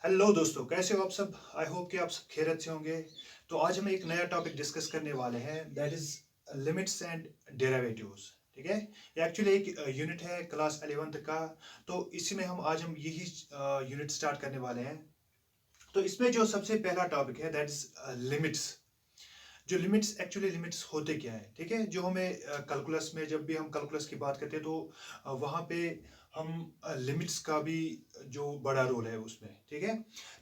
Hello दोस्तों, कैसे हो आप सब। आई होप कि आप सब खैरियत से होंगे। तो आज हम एक नया टॉपिक डिस्कस करने वाले हैं, that is limits and derivatives. ठीक है, ये एक्चुअली एक यूनिट है क्लास 11th का। तो इसी में हम यही यूनिट स्टार्ट करने वाले हैं। तो इसमें जो सबसे पहला टॉपिक है दैट इज लिमिट्स। जो लिमिट्स एक्चुअली लिमिट्स होते क्या है, ठीक है। जो हमें कैलकुलस में, जब भी हम कैलकुलस की बात करते हैं तो वहाँ पे हम लिमिट्स का भी जो बड़ा रोल है उसमें, ठीक है।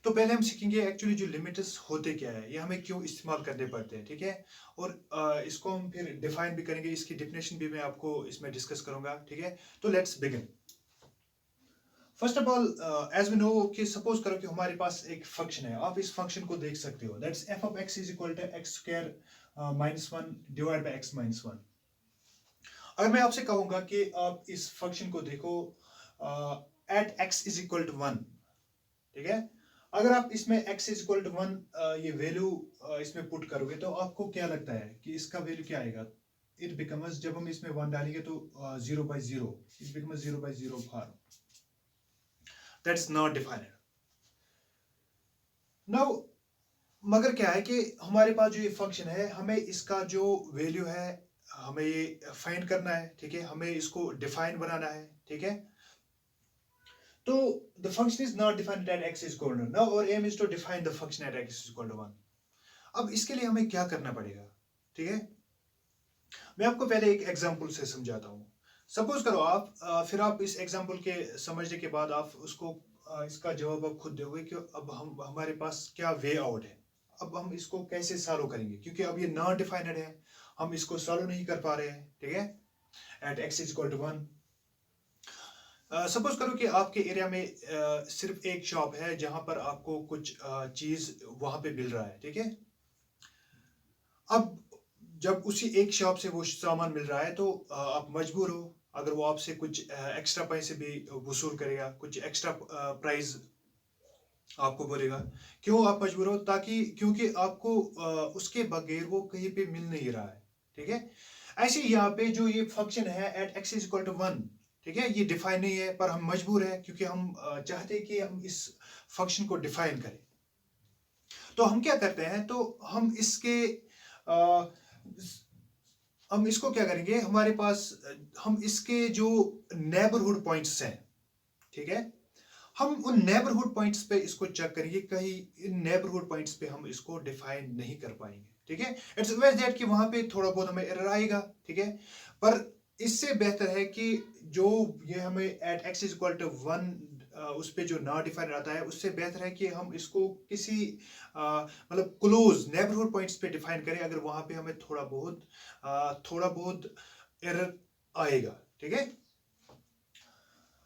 तो पहले हम सीखेंगे एक्चुअली जो लिमिट्स होते क्या है, ये हमें क्यों इस्तेमाल करने पड़ते हैं, ठीक है। और इसको हम फिर डिफाइन भी करेंगे, इसकी डिफिनेशन भी मैं आपको इसमें डिस्कस करूंगा, ठीक है। तो let's begin. First of all, as we know कि सपोज करो कि हमारे पास एक फंक्शन है, आप इस फंक्शन को देख सकते हो, that's f of x is equal to x square -1 divide by x -1। अगर मैं आपसे कहूंगा कि आप इस फंक्शन को देखो at x is equal to 1, ठीक है। अगर आप इसमें x इज इक्वल टू 1 ये वैल्यू इसमें पुट करोगे तो आपको क्या लगता है कि इसका वैल्यू क्या आएगा। इट बिकम्स, जब हम इसमें 1 डालेंगे तो 0/0, it becomes 0/0 form. That's not defined now. मगर क्या है कि हमारे पास जो ये फंक्शन है, हमें इसका जो वैल्यू है हमें ये फाइंड करना है, ठीक है। हमें इसको डिफाइन बनाना है, ठीक है। तो the function is not defined at x is equal to, now our aim is to define the function at x is equal to 1। अब इसके लिए हमें क्या करना पड़ेगा, ठीक है। मैं आपको पहले एक एग्जांपल से समझाता हूँ। सपोज करो आप फिर आप इस एग्जांपल के समझने के बाद आप उसको इसका जवाब आप खुद दोगे कि अब हम हमारे पास क्या वे आउट है। अब हम इसको कैसे सॉल्व करेंगे, क्योंकि अब ये नॉट डिफाइंड है, हम इसको सॉल्व नहीं कर पा रहे हैं, ठीक है। At x is equal to 1, suppose करो कि आपके एरिया में सिर्फ एक शॉप है जहां पर आपको कुछ चीज वहां पे मिल रहा है, ठीक है। अब जब उसी एक शॉप से वो सामान मिल रहा है तो आप मजबूर हो, अगर वो आपसे कुछ एक्स्ट्रा पैसे भी वसूल करेगा, कुछ एक्स्ट्रा प्राइस आपको बोलेगा। क्यों आप मजबूर हो, ताकि क्योंकि आपको उसके बगैर वो कहीं पे मिल नहीं रहा है, ठीक है। ऐसे यहाँ पे जो ये फंक्शन है at x is equal to 1, ठीक है, ये डिफाइन नहीं है पर हम मजबूर है क्योंकि हम चाहते हैं कि हम इस फंक्शन को डिफाइन करें। तो हम क्या करते हैं, तो हम इसके अ, हम इसको क्या करेंगे, हमारे पास हम इसके जो नेबरहुड पॉइंट्स हैं, ठीक है, हम उन नेबरहुड पॉइंट्स पे इसको चेक करेंगे, कहीं इन नेबरहुड पॉइंट्स पे हम इसको डिफाइन नहीं कर पाएंगे, ठीक है। इट्स वेज दैट कि वहां पे थोड़ा बहुत हमें एरर आएगा, ठीक है। पर इससे बेहतर है कि जो ये हमें at x is equal to 1 उस पे जो ना डिफाइन आता है, उससे बेहतर है कि हम इसको किसी मतलब क्लोज नेबरहुड पॉइंट्स पे डिफाइन करें, अगर वहां पे हमें थोड़ा बहुत एरर आएगा, ठीक है।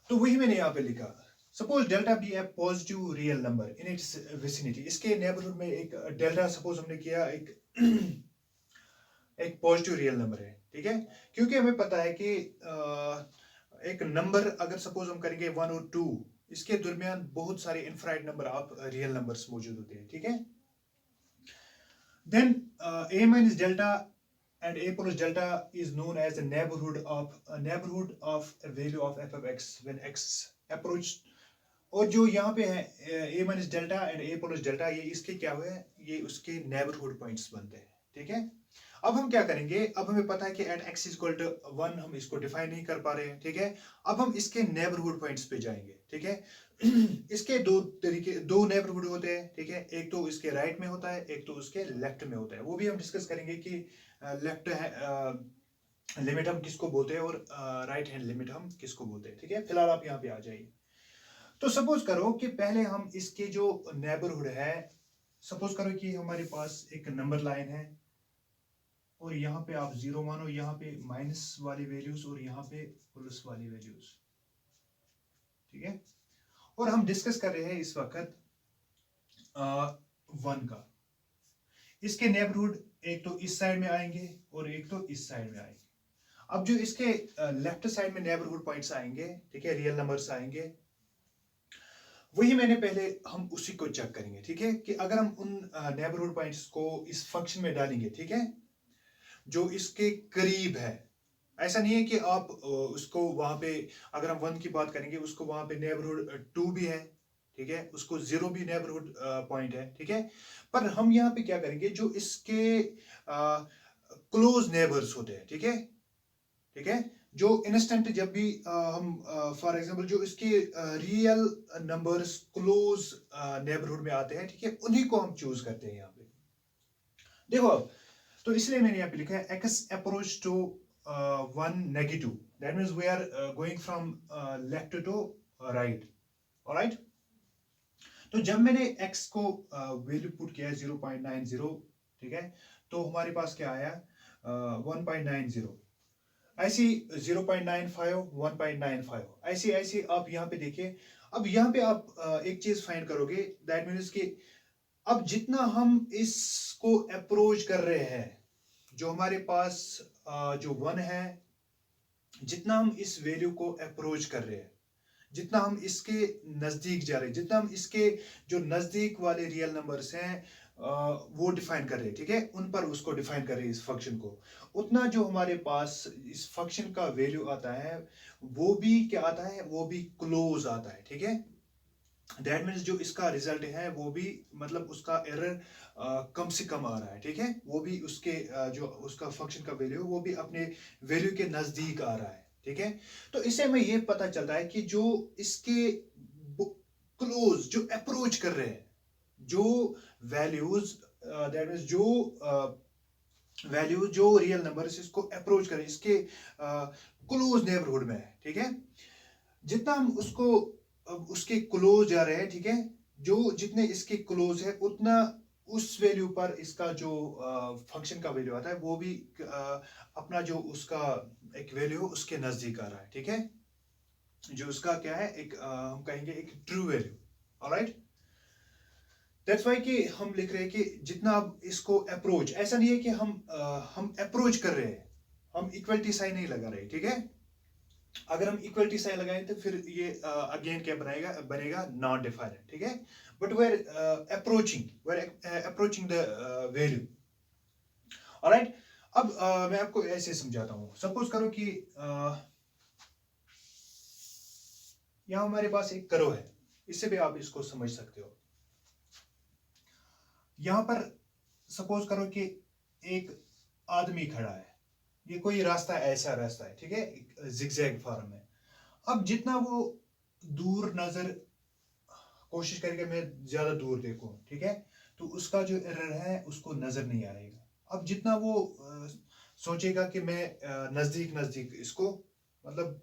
तो वही मैंने यहाँ पे लिखा, suppose delta be a positive real number in its vicinity. इसके नेबरहुड में एक डेल्टा सपोज हमने किया, एक एक पॉजिटिव रियल नंबर है, ठीक है। क्योंकि हमें पता है कि एक नंबर अगर सपोज हम करेंगे 1 और 2, इसके दरमियान बहुत सारे इनफाइनाइट नंबर आप रियल नंबर्स मौजूद होते हैं, ठीक है। Then a minus delta and a plus delta is known as the neighborhood of a value of f of x when x approach। और जो यहाँ पे है a minus delta and a plus delta, ये इसके क्या हुए, ये उसके नेबरहुड पॉइंट्स बनते हैं, ठीक है। अब हम क्या करेंगे, अब हमें पता है कि एट एक्स इक्वल टू 1 हम इसको डिफाइन नहीं कर पा रहे हैं, ठीक है। अब हम इसके नेबरहुड पॉइंट्स पे जाएंगे, ठीक है। इसके दो नेबरहुड होते हैं, ठीक है। एक तो इसके राइट में होता है, एक तो उसके लेफ्ट में होता है। वो भी हम डिस्कस करेंगे कि लेफ्ट लिमिट हम किसको बोलते हैं और राइट हैंड लिमिट हम किसको बोलते हैं, ठीक है। फिलहाल आप यहाँ पे आ जाइए। तो सपोज करो कि पहले हम इसके जो नेबरहुड है, सपोज करो कि हमारे पास एक नंबर लाइन है और यहाँ पे आप 0 मानो, यहाँ पे माइनस वाली वैल्यूज और यहाँ पे प्लस वाली वैल्यूज, ठीक है। और हम डिस्कस कर रहे हैं इस वक्त 1 का। इसके नेबरहुड एक तो इस साइड में आएंगे और एक तो इस साइड में आएंगे। अब जो इसके लेफ्ट साइड में नेबरहुड पॉइंट्स आएंगे, ठीक है, रियल नंबर्स आएंगे, वही मैंने पहले हम उसी को चेक करेंगे, ठीक है। कि अगर हम उन नेबरहुड पॉइंट्स को इस फंक्शन में डालेंगे, ठीक है, जो इसके करीब है। ऐसा नहीं है कि आप उसको वहां पे, अगर हम 1 की बात करेंगे, उसको वहां पे नेबरहुड 2 भी है, ठीक है, उसको जीरो भी नेबरहुड पॉइंट है, ठीक है। पर हम यहाँ पे क्या करेंगे, जो इसके क्लोज नेबर्स होते हैं, ठीक है, ठीक है, जो इंस्टेंट जब भी हम फॉर एग्जांपल जो इसके रियल नंबर्स क्लोज नेबरहुड में आते हैं, ठीक है, उन्हीं को हम चूज करते हैं यहाँ पे। देखो अब, तो इसलिए मैंने यहाँ पे लिखा है x approach to 1 negative, that means we are going from left to right, alright. तो जब मैंने x को वैल्यू पुट किया 0.90, ठीक है, तो हमारे पास क्या आया 1.90, ऐसे 0.95, 1.95, ऐसे ऐसे आप यहाँ पे देखिए। अब यहाँ पे आप एक चीज फाइंड करोगे, दैट मीन्स कि अब जितना हम इसको अप्रोच कर रहे हैं, जो हमारे पास जो 1 है, जितना हम इस वैल्यू को अप्रोच कर रहे हैं, जितना हम इसके नजदीक जा रहे हैं, जितना हम इसके जो नजदीक वाले रियल नंबर्स हैं वो डिफाइन कर रहे हैं, ठीक है, उन पर उसको डिफाइन कर रहे हैं इस फंक्शन को, उतना जो हमारे पास इस फंक्शन का वैल्यू आता है वो भी क्या आता है, वो भी क्लोज आता है, ठीक है। दैट मीन्स जो इसका रिजल्ट है वो भी मतलब उसका एरर कम से कम आ रहा है, ठीक है, वो भी उसके जो उसका फंक्शन का वैल्यू वो भी अपने वैल्यू के नजदीक आ रहा है, ठीक है। तो इससे हमें ये पता चलता है कि जो इसके क्लोज जो अप्रोच कर रहे हैं, जो वैल्यूज दैट मीन्स जो वैल्यू जो रियल नंबर इसको अप्रोच करें, इसके क्लोज नेबरहुड में है, ठीक है, जितना हम उसको उसके क्लोज जा रहे हैं, ठीक है, जो जितने इसके क्लोज है उतना उस वैल्यू पर इसका जो फंक्शन का वैल्यू आता है वो भी अपना जो उसका एक वैल्यू उसके नजदीक आ रहा है, ठीक है, जो उसका क्या है एक हम कहेंगे एक true value, alright. That's why कि हम लिख रहे हैं कि जितना आप इसको अप्रोच, ऐसा नहीं है कि हम अप्रोच कर रहे हैं, हम इक्वलिटी साइन नहीं लगा रहे, ठीक है। अगर हम इक्वलिटी साइन लगाएं तो फिर ये अगेन क्या बनेगा नॉट डिफाइनेट, ठीक है, but we are approaching the value, alright. अब मैं आपको ऐसे समझाता हूं, सपोज करो कि यहां हमारे पास एक करो है, इससे भी आप इसको समझ सकते हो। यहां पर सपोज करो कि एक आदमी खड़ा है, ये कोई रास्ता ऐसा रास्ता है, ठीक है, जिगजैग फॉर्म में। अब जितना वो दूर नजर कोशिश करेगा मैं ज्यादा दूर देखूं, ठीक है, तो उसका जो एरर है उसको नजर नहीं आएगा। अब जितना वो सोचेगा कि मैं नजदीक नजदीक इसको मतलब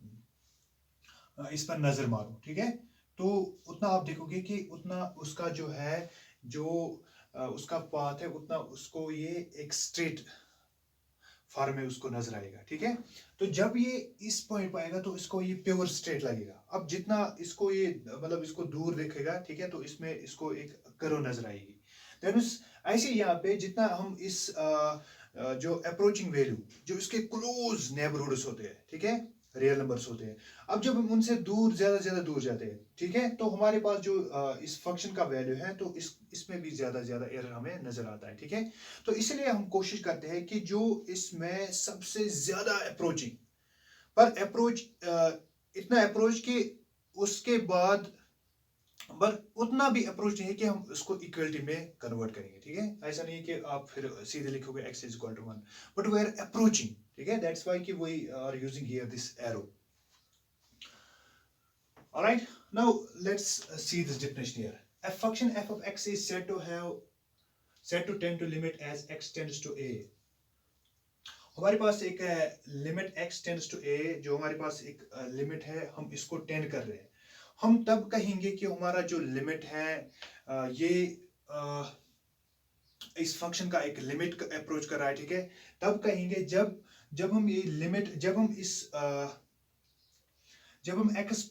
इस पर नजर मारूं, ठीक है, तो उतना आप देखोगे कि उतना उसका जो है जो उसका पाथ है उतना उसको ये एक स्ट्रेट फॉर्म में उसको नजर आएगा, ठीक है। तो जब ये इस पॉइंट पर आएगा तो इसको ये प्योर स्ट्रेट लगेगा। अब जितना इसको ये मतलब इसको दूर देखेगा, ठीक है, तो इसमें इसको एक कर्व नजर आएगी। दैट मींस ऐसे यहाँ पे जितना हम इस जो अप्रोचिंग वैल्यू जो इसके क्लोज नेबरहुड्स होते हैं, ठीक है, रियल नंबर्स होते हैं, अब जब हम उनसे दूर ज्यादा दूर जाते हैं, ठीक है, तो हमारे पास जो इस फंक्शन का वैल्यू है तो इसमें भी ज्यादा एरर हमें नजर आता है, ठीक है। तो इसलिए हम कोशिश करते हैं कि जो इसमें सबसे ज्यादा अप्रोचिंग पर अप्रोच इतना अप्रोच कि उसके बाद पर उतना भी अप्रोच नहीं है कि हम उसको इक्वलिटी में कन्वर्ट करेंगे, ठीक है। ऐसा नहीं है कि आप फिर सीधे लिखोगे x is equal to 1, but we are approaching, ठीक है, दैट्स व्हाई कि we are using here this arrow, alright. Now let's see this definition here. A function f of x is said to tend to limit as x tends to a. हमारे पास एक limit x tends to a, जो हमारे पास एक limit है, हम इसको टेंड कर रहे हैं। हम तब कहेंगे कि हमारा जो लिमिट है ये इस फंक्शन का एक लिमिट अप्रोच कर रहा है, ठीक है, तब कहेंगे जब हम ये लिमिट जब हम x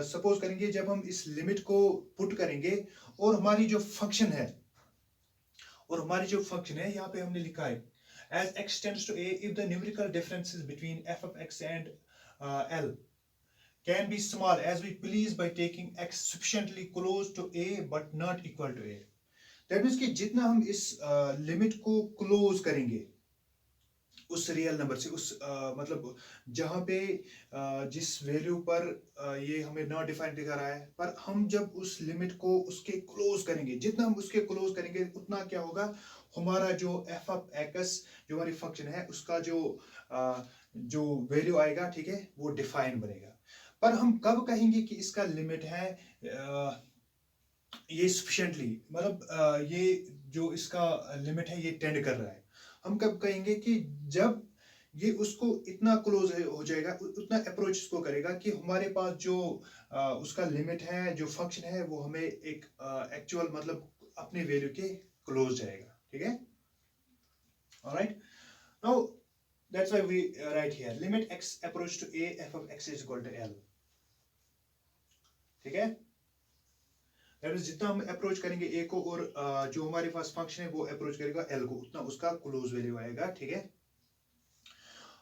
सपोज करेंगे, जब हम इस लिमिट को पुट करेंगे और हमारी जो फंक्शन है यहाँ पे हमने लिखा है as x tends to a if the numerical differences between f of x and L can be small as we please by taking x sufficiently close to a but not equal to a. That means कि जितना हम इस limit को close करेंगे उस real number से, उस मतलब जहाँ पे जिस वैल्यू पर ये हमें नॉट डिफाइंड दिखा रहा है, पर हम जब उस लिमिट को उसके क्लोज करेंगे, जितना हम उसके क्लोज करेंगे उतना क्या होगा, हमारा जो एफ ऑफ एक्स जो हमारी फंक्शन है उसका जो वैल्यू आएगा, ठीक है, वो डिफाइन बनेगा। पर हम कब कहेंगे कि इसका लिमिट है ये सफिशिएंटली, मतलब ये जो इसका लिमिट है ये टेंड कर रहा है, हम कब कहेंगे कि जब ये उसको इतना क्लोज हो जाएगा, उतना अप्रोच इसको करेगा कि हमारे पास जो उसका लिमिट है, जो फंक्शन है, वो हमें एक एक्चुअल मतलब अपने वैल्यू के क्लोज जाएगा, ठीक है। Alright, now that's why we write here limit x approach to a f of x is equal to l, ठीक है। दैट इज जितना हम अप्रोच करेंगे a को और जो हमारे पास फंक्शन है वो अप्रोच करेगा l को, उतना उसका क्लोज वैल्यू आएगा, ठीक है।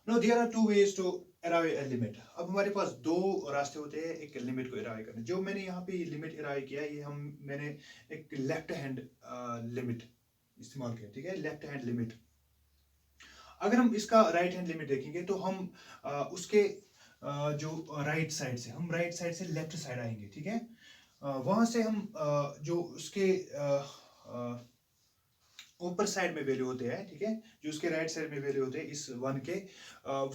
Now there are two ways to arrive a limit. अब हमारे पास दो रास्ते होते हैं एक लिमिट को arrive करने। जो मैंने यहाँ पे लिमिट arrive किया, ये मैंने एक लेफ्ट हैंड लिमिट इस्तेमाल किया, ठीक है, लेफ्ट हैंड लिमिट। अगर हम इसका राइट हैंड लिमिट देखेंगे तो हम उसके जो राइट साइड से, हम राइट साइड से लेफ्ट साइड आएंगे, ठीक है। वहां से हम जो उसके ऊपर साइड में वैल्यू होते हैं, ठीक है, जो उसके राइट साइड में वैल्यू होते हैं इस वन के,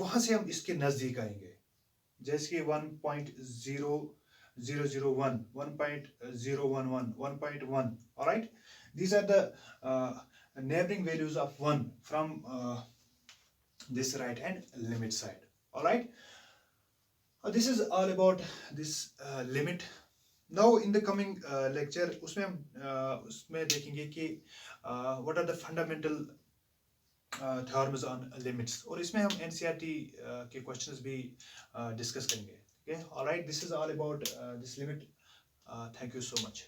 वहां से हम इसके नजदीक आएंगे, जैसे कि 1.0001, 1.011, 1.1, alright, these are the neighboring values of 1 from this right hand limit side, alright. This is all about this limit. Now in the coming lecture उसमें हम उसमें देखेंगे कि what are the fundamental theorems on limits, और इसमें हम NCERT के questions भी discuss करेंगे, okay. Alright, this is all about this limit. Thank you so much.